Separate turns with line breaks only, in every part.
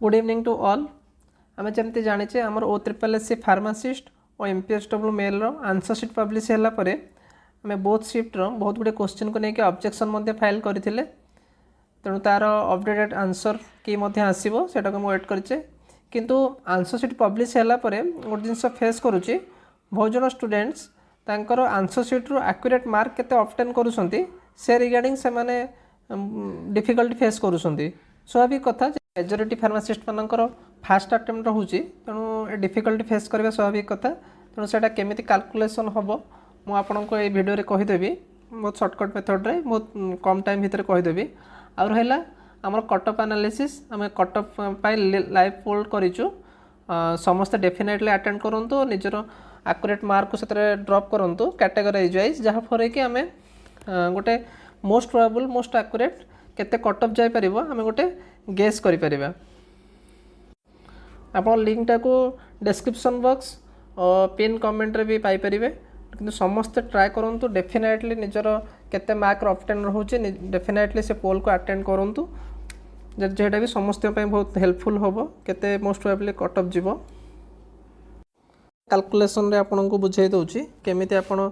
Good evening to all. आम जमी जाने आम O SSS फार्मासीस्ट और MPSW male answer sheet publish होगापर आम बोथ शिफ्टर बहुत गुड़े क्वेश्चन को लेकिन ऑब्जेक्शन फाइल करते तेणु तार अपडेटेड आंसर कि आसो सेटा को वेट करे किंतु आंसर सीट पब्लिश होगापर गोटे जिन फेस करुच्ची बहुत जन स्टूडेंट्स तांकर आंसर सीट्रु एक्यूरेट मार्क केते ऑब्टेन करुछंती से रिगार्डिंग से माने डिफिकल्टी फेस करुछंती। स्वाभाविक कथा मेजोरिटी फार्मासीस्ट मानकर फास्ट अटेम्प्ट रोचे तेणु डिफिकल्टी फेस करवा स्वाभाविक कथा तेणु से केमी कैलकुलेसन हम मुझे आपको ये वीडियो कहीदेवी बहुत सर्टकट मेथड रे बहुत कम टाइम भितर कहीदेवी। आउ रहा आमर कटअप एनालिसिस आम कटअप लाइव पोल करूँ समस्ते डेफिनेटली अटेंड करूँ निजर एक्यूरेट मार्क को ड्रॉप करूँ कैटेगराइज वाइज जहाँफल कि आम गोटे मोस्ट प्रोबेबल मोस्ट एक्यूरेट केते कटअप जापर आम गोटे गेस करें। आप लिंकटा को डिस्क्रिप्शन बॉक्स और पिन कमेंट रे भी पाइपर कि समस्ते ट्राए करूँ डेफिनेटली निजर केते मार्क ऑब्टेन रोचे डेफिनेटली से पोल को अटेंड करूँ जेटा भी समस्त बहुत हेल्पफुल हम केते मोस्ट प्रोबेबली कटअप जीव कैलकुलेशन रे आपन को बुझाई दउची केमिति आपन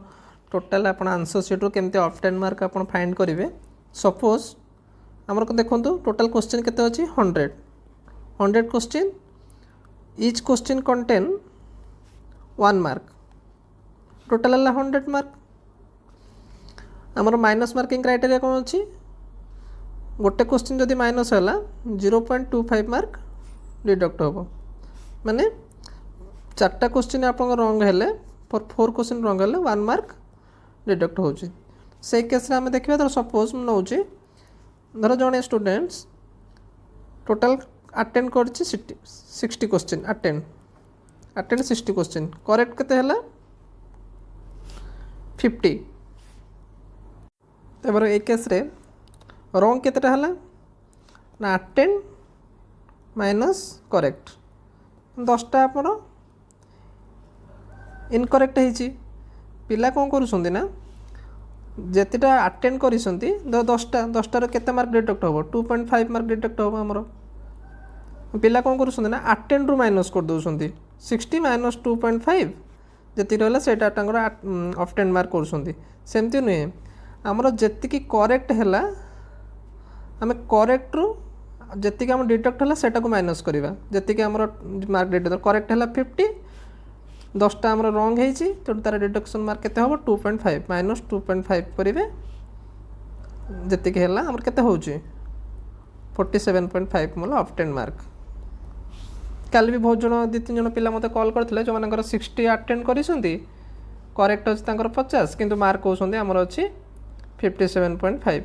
टोटल आपन आंसर शीट रो केमिति ऑब्टेन मार्क आपन फाइंड करिवे। सपोज हमर को देखंतु टोटल क्वेश्चन केते अछि 100 question each question contain 1 mark total है 100 मार्क। हमर माइनस मार्किंग क्राइटेरिया कोन अछि गोटे क्वेश्चन जदि माइनस है 0.25 मार्क डिडक्ट हम माने 4टा क्वेश्चन आप रंग हेले फॉर 4 क्वेश्चन रंग हेले 1 मार्क डिडक्ट होची। से केस रे आम देखिबा धर सपोज नउची धर जने स्टूडेंट्स टोटल अटेंड करछि 60 क्वेश्चन अटेंड 60 क्वेश्चन करेक्ट केते हला 50। एबार ए केस रे रंग केतेटा हला ना अटेंड माइनस करेक्ट 10टा आपन इनकरेक्ट होती पिला कौन करुँच ना जितेटा अटेंड कर 10टार केते मार्क डिडक्ट हम 2.5 मार्क डिडक्ट हम आमर पिला कौन करुँच ना अटेंड रु माइनस कर दौरान 60 माइनस 2.5 जी रहा से ऑब्टेन मार्क करमती नुहे आमर जी करेक्ट है आम करेक्ट रु जी आम डिडक्ट है सेटा को माइनस करवा जी आम मार्क डिडक्ट करेक्ट है 50 10टा आमर रंग होती तेणु तार डिडक्शन मार्क केते हम 2.5 माइनस 2.5 करेंगे जी है आमर केते होची 47.5 मतलब ऑब्टेन मार्क। कल भी बहुत जन 2-3 जन पिला मते कॉल करथिले जो मानकर 60 अटेंड करिसंती करेक्ट अछि तांकर 50 किंतु मार्क होसंती आमर अछि 57.5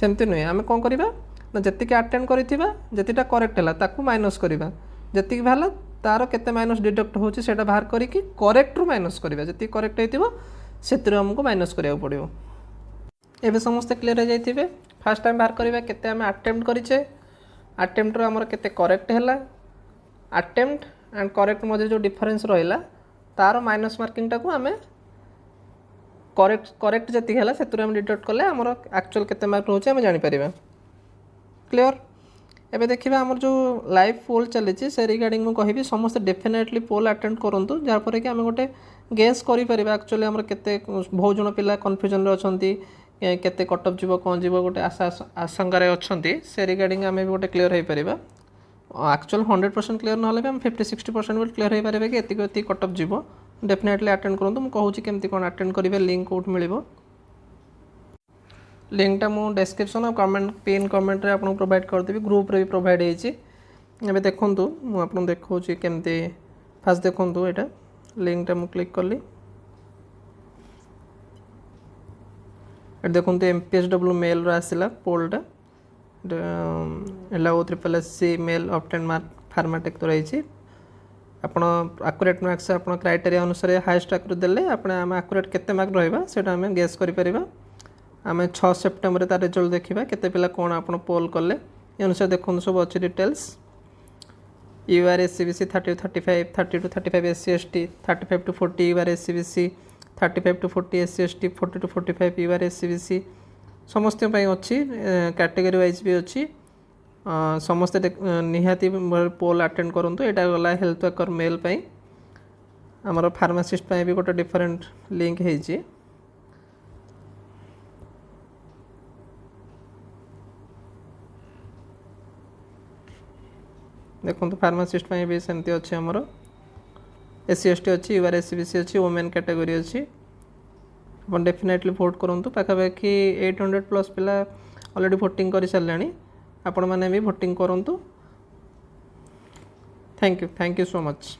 सेमति नुहे आम कौन करवा ना जी अटेंड करिथिबा जेतिटा करेक्ट है ताकू माइनस करवा जी भाला तार केते माइनस डिडक्ट होची सेटा बाहर करिकी करेक्ट रु माइनस करवा जी करेक्ट होइतिबो सेतिर हमको माइनस करिया पड़िबो। एबे समस्त क्लियर हो जाइथिबे फर्स्ट टाइम बाहर करवा केते हम अटेम्प्ट करिचे अटेम्प्ट रो हमर केते करेक्ट हैला अटेम्प्ट एंड करेक्ट मजे जो डिफरेंस रहिला तार माइनस मार्किंग टाकू हमें करेक्ट जी है से डिडक्ट कले आमर एक्चुअल केते मार्क रोचे आम जानी परिबा। क्लियर एबे देखिबा हमर जो लाइव पोल चली से रिगार्डिंग मु कहिबी समस्त डेफिनेटली पोल अटेंड करंतु जहाँ पर कि आम गोटे गेस करि परिबा एक्चुअली हमर केते बहुत जन पिला कन्फ्यूजन रे अछंती केते कटअप जीव कोन जीव गोटे आशंका रे अछंती से रिगार्डिंग आम भी गोटे क्लियर हो परिबा। एक्चुअल 100% क्लियर ना हम 50-60% भी क्लियर हो पारे कि एति कटअप जीव डेफिनेटली अटेंड करूँ मुझे कहूँ केमती कौन अटेंड करेंगे लिंक कौट मिल लिंकटा मु डिस्क्रिप्शन और कमेंट पिन कमेंट रे आपको प्रोवाइड करदेवी ग्रुप रे भी प्रोवाइड होती है। देखूँ मुझे देखा केमती फास्ट देखूँ यहाँ लिंकटा मु क्लिक कली देखूँ MPSW मेल आसला पोलटा O SSS मेल ऑब्टेन मार्क फार्माटेक तो रही आपड़ एक्यूरेट मार्क्स आप क्राइटेरिया अनुसार हाइस्ट एक्यूरेट देले आपने आम एक्यूरेट केते मार्क रहिबा सेटा आम गेस करि परिबा। आम 6 सेप्टेम्बर तार रिजल्ट देखा केते पिला कौन आप पोल कले ये अनुसार देखो सब अच्छी details UR SCBC 30-35 30-35 SC ST 35-40 UR SCBC 35-40 SC ST 40-45 UR SCBC समस्त अच्छी कैटेगरी वाइज भी अच्छी समस्ते निहाती पोल अटेंड करूँ। यहाँ गला हेल्थ वर्कर मेल पाई आमर फार्मासीस्ट पाई भी गोटे डिफरेंट लिंक है। देखो फार्मासीस्ट पाई भी सेमती अच्छे आमर एससी एसटी अच्छी यूआर एससीबीसी अच्छी वोमेन कैटेगरी अच्छी। आप डेफिनेटली भोट करूँ। पाखापाखि 800+ पिला ऑलरेडी भोटिंग कर सारे। आपण मैंने भी भोटिंग करूँ। Thank you so much.